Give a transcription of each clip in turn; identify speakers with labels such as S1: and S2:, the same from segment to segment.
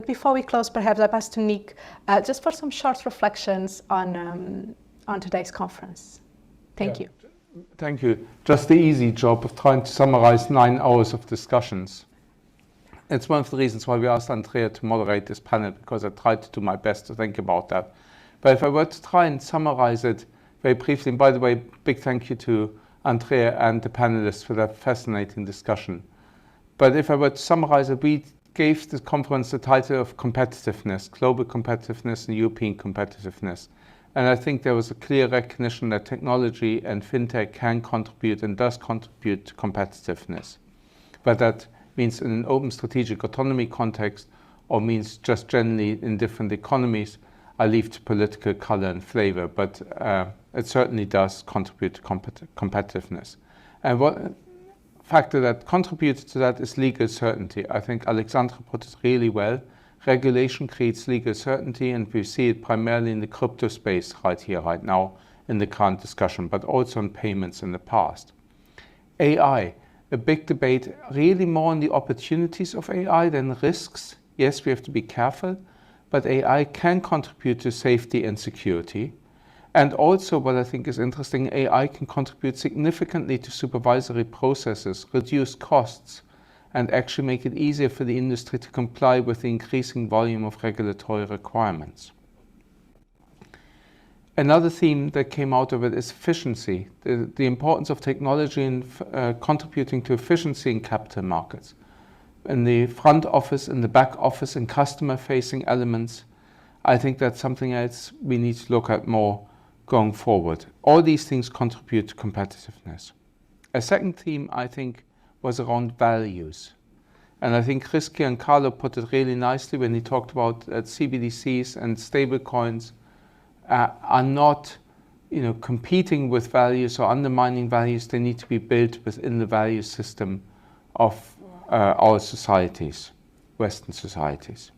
S1: before we close, perhaps I pass to Nick just for some short reflections on today's conference. Thank you.
S2: Thank you. Just the easy job of trying to summarize 9 hours of discussions. It's one of the reasons why we asked Andreia to moderate this panel, because I tried to do my best to think about that. But if I were to try and summarize it very briefly, and by the way, big thank you to Andreia and the panelists for that fascinating discussion. But if I were to summarize it, we gave the conference the title of competitiveness, global competitiveness and European competitiveness. And I think there was a clear recognition that technology and FinTech can contribute and does contribute to competitiveness. But that means in an open strategic autonomy context, or means just generally in different economies, I leave to political color and flavor, but it certainly does contribute to competitiveness. And one factor that contributes to that is legal certainty. I think Alexandra put it really well. Regulation creates legal certainty, and we see it primarily in the crypto space right here, right now, in the current discussion, but also on payments in the past. AI, a big debate, really more on the opportunities of AI than risks. Yes, we have to be careful, but AI can contribute to safety and security. And also, what I think is interesting, AI can contribute significantly to supervisory processes, reduce costs, and actually make it easier for the industry to comply with the increasing volume of regulatory requirements. Another theme that came out of it is efficiency, the importance of technology in contributing to efficiency in capital markets. In the front office, in the back office, in customer-facing elements, I think that's something else we need to look at more going forward. All these things contribute to competitiveness. A second theme, I think, was around values. And I think Chris Giancarlo put it really nicely when he talked about CBDCs and stablecoins are not competing with values or undermining values. They need to be built within the value system of our societies, Western societies.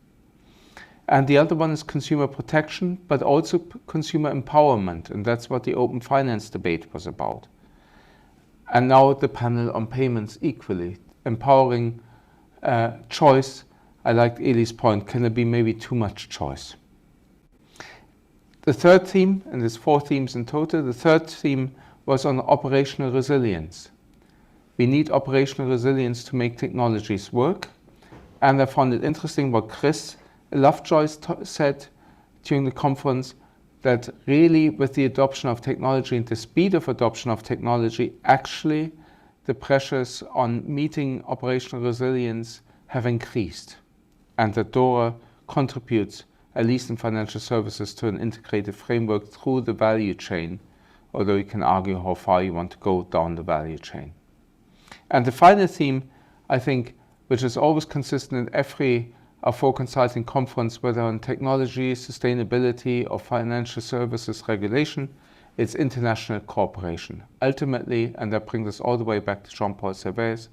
S2: And the other one is consumer protection, but also consumer empowerment. And that's what the open finance debate was about. And now the panel on payments equally, empowering choice. I liked Eli's point, can there be maybe too much choice? The third theme, and there's 4 themes in total, the third theme was on operational resilience. We need operational resilience to make technologies work. And I found it interesting what Chris Lovejoy said during the conference, that really with the adoption of technology and the speed of adoption of technology, actually the pressures on meeting operational resilience have increased. And that DORA contributes, at least in financial services, to an integrated framework through the value chain, although you can argue how far you want to go down the value chain. And the final theme, I think, which is always consistent in every Afore Consulting conference, whether on technology, sustainability, or financial services regulation, it's international cooperation. Ultimately, and that brings us all the way back to Jean-Paul Servais,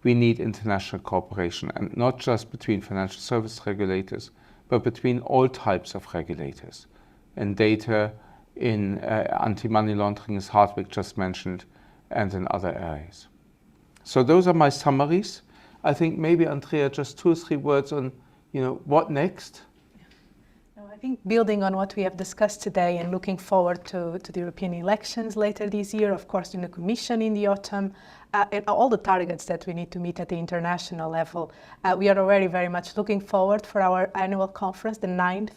S2: we need international cooperation, and not just between financial service regulators, but between all types of regulators. In data, in anti-money laundering, as Hartwig just mentioned, and in other areas. So those are my summaries. I think maybe, Andreia, just 2 or 3 words on what next?
S1: I think building on what we have discussed today and looking forward to the European elections later this year, of course in the Commission in the autumn, and all the targets that we need to meet at the international level. We are already very much looking forward for our annual conference, the 9th,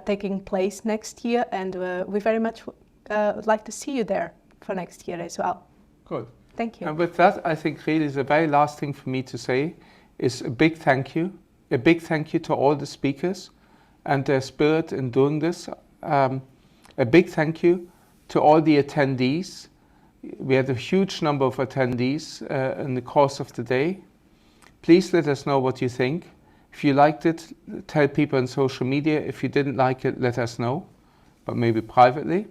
S1: taking place next year, and we very much would like to see you there for next year as well.
S2: Good.
S1: Thank you.
S2: And with that, I think really the very last thing for me to say is a big thank you. A big thank you to all the speakers and their spirit in doing this. A big thank you to all the attendees. We had a huge number of attendees in the course of the day. Please let us know what you think. If you liked it, tell people on social media. If you didn't like it, let us know, but maybe privately.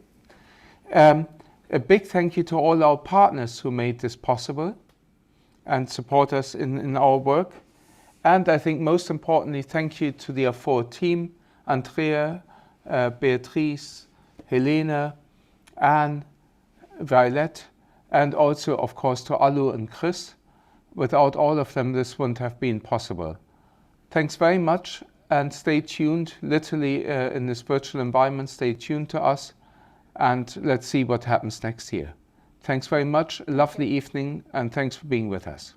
S2: A big thank you to all our partners who made this possible and support us in our work. And I think most importantly, thank you to the Afore team, Andreia, Beatrice, Helena, Anne, Violet, and also, of course, to Alu and Chris. Without all of them, this wouldn't have been possible. Thanks very much, and stay tuned, literally in this virtual environment, stay tuned to us, and let's see what happens next year. Thanks very much, a lovely evening, and thanks for being with us.